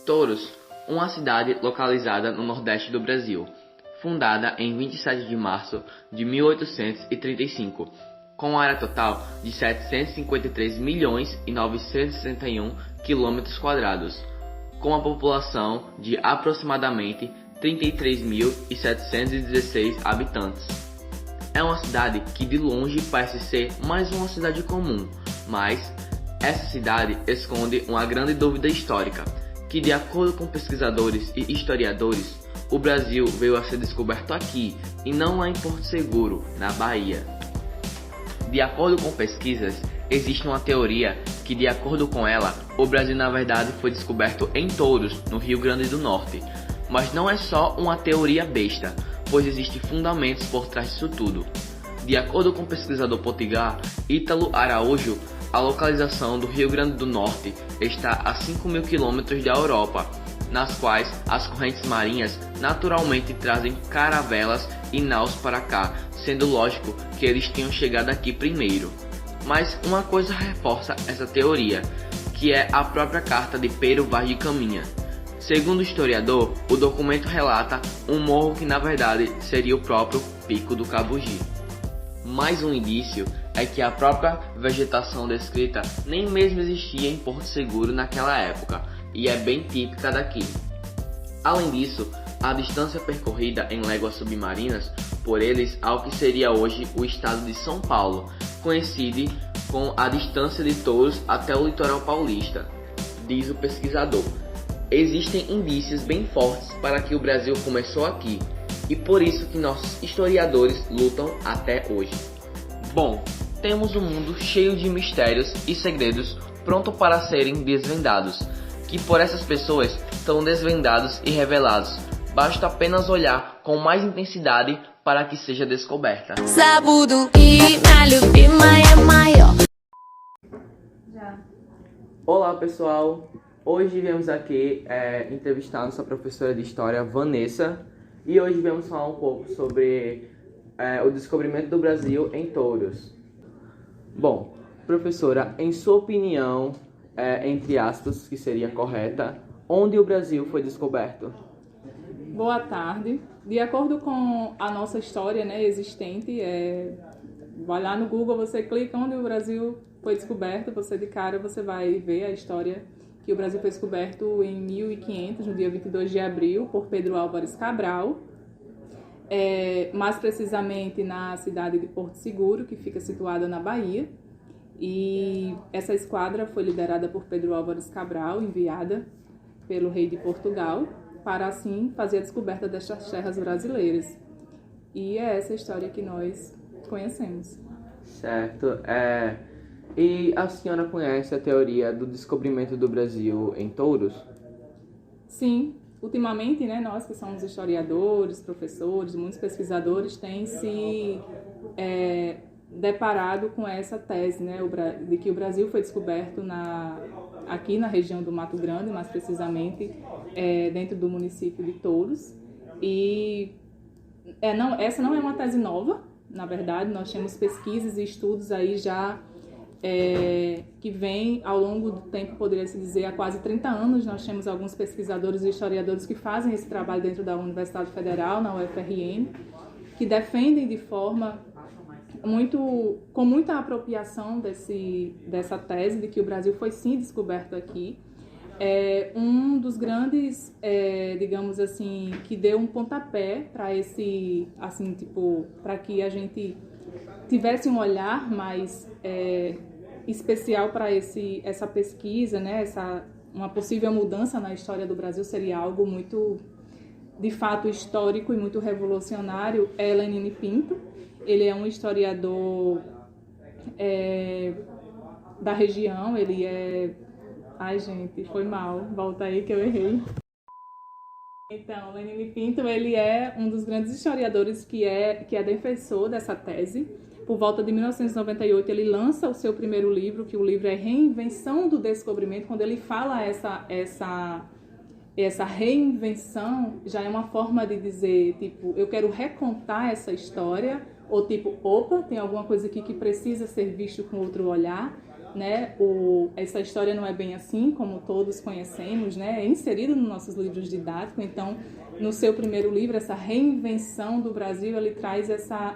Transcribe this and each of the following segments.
Touros, uma cidade localizada no nordeste do Brasil, fundada em 27 de março de 1835, com uma área total de 753.961 km², com uma população de aproximadamente 33.716 habitantes. É uma cidade que de longe parece ser mais uma cidade comum, mas essa cidade esconde uma grande dúvida histórica, que de acordo com pesquisadores e historiadores, o Brasil veio a ser descoberto aqui e não lá em Porto Seguro, na Bahia. De acordo com pesquisas, existe uma teoria que, de acordo com ela, o Brasil na verdade foi descoberto em Touros, no Rio Grande do Norte. Mas não é só uma teoria besta, pois existem fundamentos por trás disso tudo. De acordo com o pesquisador Potigar Ítalo Araújo, a localização do Rio Grande do Norte está a 5.000 km da Europa, nas quais as correntes marinhas naturalmente trazem caravelas e naus para cá, sendo lógico que eles tenham chegado aqui primeiro. Mas uma coisa reforça essa teoria, que é a própria carta de Pero Vaz de Caminha. Segundo o historiador, o documento relata um morro que na verdade seria o próprio Pico do Cabugi. Mais um indício é que a própria vegetação descrita nem mesmo existia em Porto Seguro naquela época, e é bem típica daqui. Além disso, a distância percorrida em léguas submarinas por eles ao que seria hoje o estado de São Paulo coincide com a distância de Touros até o litoral paulista, diz o pesquisador. Existem indícios bem fortes para que o Brasil começou aqui, e por isso que nossos historiadores lutam até hoje. Bom, temos um mundo cheio de mistérios e segredos pronto para serem desvendados, que por essas pessoas são desvendados e revelados. Basta apenas olhar com mais intensidade para que seja descoberta. Olá pessoal, hoje viemos aqui entrevistar nossa professora de História, Vanessa, e hoje viemos falar um pouco sobre o descobrimento do Brasil em Touros. Bom, professora, em sua opinião, entre aspas, que seria correta, onde o Brasil foi descoberto? Boa tarde. De acordo com a nossa história, né, existente, vai lá no Google, você clica onde o Brasil foi descoberto, você de cara você vai ver a história que o Brasil foi descoberto em 1500, no dia 22 de abril, por Pedro Álvares Cabral, mais precisamente na cidade de Porto Seguro, que fica situada na Bahia. E essa esquadra foi liderada por Pedro Álvares Cabral, enviada pelo rei de Portugal, para assim fazer a descoberta destas terras brasileiras. E é essa a história que nós conhecemos. Certo. E a senhora conhece a teoria do descobrimento do Brasil em Touros? Sim. Ultimamente, né, nós que somos historiadores, professores, muitos pesquisadores têm se deparado com essa tese, né, de que o Brasil foi descoberto aqui na região do Mato Grande, mais precisamente dentro do município de Touros. E essa não é uma tese nova, na verdade, nós temos pesquisas e estudos aí já que vem ao longo do tempo, poderia-se dizer, há quase 30 anos. Nós temos alguns pesquisadores e historiadores que fazem esse trabalho dentro da Universidade Federal, na UFRN, que defendem de forma com muita apropriação dessa tese de que o Brasil foi sim descoberto aqui. Um dos grandes, digamos assim, que deu um pontapé para esse, assim, tipo, para que a gente tivesse um olhar mais especial para essa pesquisa, né? Uma possível mudança na história do Brasil seria algo muito, de fato, histórico e muito revolucionário. É Lenine Pinto. Ele é um historiador da região, ele é... Ai, gente, foi mal, volta aí que eu errei. Então, Lenine Pinto, ele é um dos grandes historiadores que é defensor dessa tese. Por volta de 1998, ele lança o seu primeiro livro, que o livro é Reinvenção do Descobrimento. Quando ele fala essa reinvenção, já é uma forma de dizer, tipo, eu quero recontar essa história, ou tipo, opa, tem alguma coisa aqui que precisa ser visto com outro olhar. né? Essa história não é bem assim, como todos conhecemos, né? É inserido nos nossos livros didáticos. Então, no seu primeiro livro, essa reinvenção do Brasil, ele traz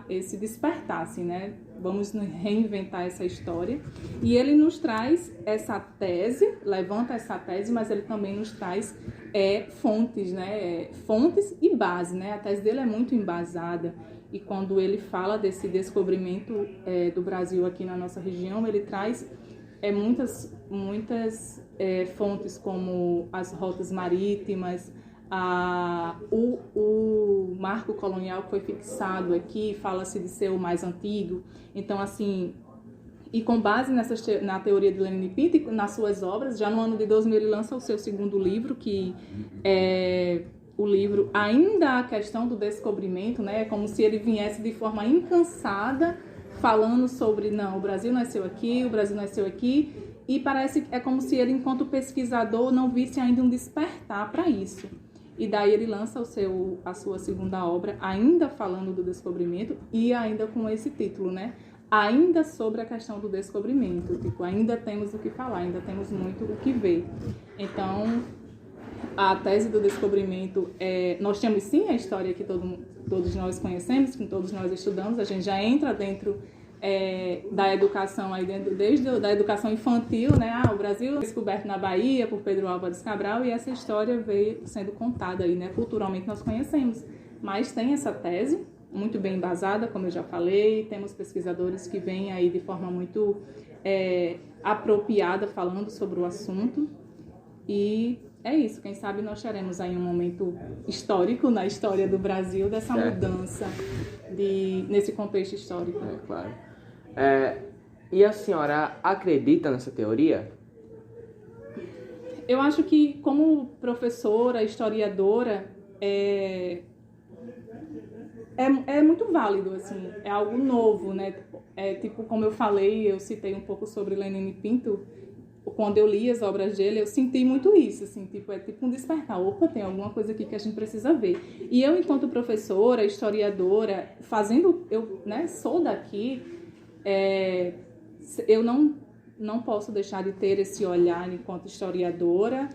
esse despertar, assim, né? Vamos reinventar essa história. E ele nos traz essa tese, levanta essa tese, mas ele também nos traz fontes, né? Fontes e base, né? A tese dele é muito embasada. E quando ele fala desse descobrimento do Brasil aqui na nossa região, ele traz muitas fontes, como as rotas marítimas, o marco colonial que foi fixado aqui, fala-se de ser o mais antigo. Então, assim, e com base na teoria de Lenine Pinto, nas suas obras, já no ano de 2000 ele lança o seu segundo livro, que é o livro ainda a questão do descobrimento, né? É como se ele viesse de forma incansada falando sobre, não, o Brasil nasceu aqui, e é como se ele, enquanto pesquisador, não visse ainda um despertar para isso. E daí ele lança a sua segunda obra, ainda falando do descobrimento e ainda com esse título, né? Ainda sobre a questão do descobrimento. Tipo, ainda temos o que falar, ainda temos muito o que ver. Então, a tese do descobrimento, nós temos sim a história que todos nós conhecemos, que todos nós estudamos, a gente já entra dentro da educação, desde da educação infantil, né? O Brasil foi descoberto na Bahia por Pedro Álvares Cabral, e essa história veio sendo contada aí, né? Culturalmente nós conhecemos, mas tem essa tese muito bem embasada, como eu já falei, temos pesquisadores que vêm aí de forma muito apropriada falando sobre o assunto, e é isso, quem sabe nós teremos aí um momento histórico na história do Brasil, dessa mudança nesse contexto histórico. Claro. E a senhora acredita nessa teoria? Eu acho que, como professora, historiadora, é muito válido, assim, é algo novo, né? Tipo, como eu falei, eu citei um pouco sobre Lenine Pinto. Quando eu li as obras dele, eu senti muito isso, assim, tipo um despertar. Opa, tem alguma coisa aqui que a gente precisa ver. E eu, enquanto professora, historiadora, eu, né, sou daqui, eu não posso deixar de ter esse olhar enquanto historiadora,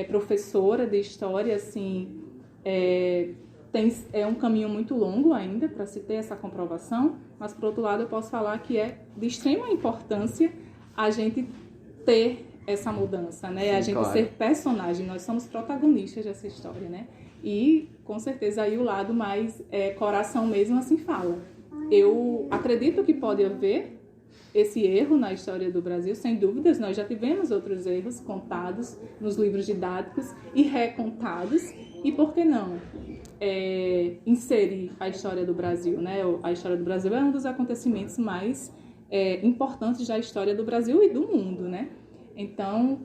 professora de história, assim, é um caminho muito longo ainda para se ter essa comprovação, mas, por outro lado, eu posso falar que é de extrema importância a gente ter essa mudança, né? Sim, a gente ser personagem, nós somos protagonistas dessa história, né? E, com certeza, aí o lado mais coração mesmo assim fala. Eu acredito que pode haver esse erro na história do Brasil, sem dúvidas. Nós já tivemos outros erros contados nos livros didáticos e recontados, e por que não inserir a história do Brasil, né? A história do Brasil é um dos acontecimentos mais importantes da história do Brasil e do mundo, né? Então,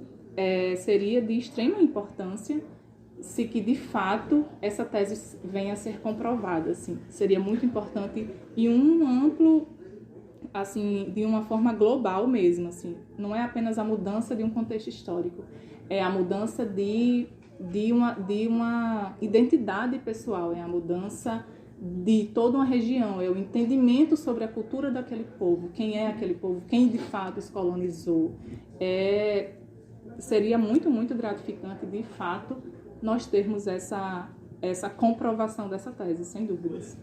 seria de extrema importância se que, de fato, essa tese venha a ser comprovada, assim. Seria muito importante e um amplo, assim, de uma forma global mesmo, assim. Não é apenas a mudança de um contexto histórico, é a mudança de uma identidade pessoal, é a mudança de toda uma região, é o entendimento sobre a cultura daquele povo, quem é aquele povo, quem de fato os colonizou. Seria muito, muito gratificante, de fato, nós termos essa comprovação dessa tese, sem dúvidas.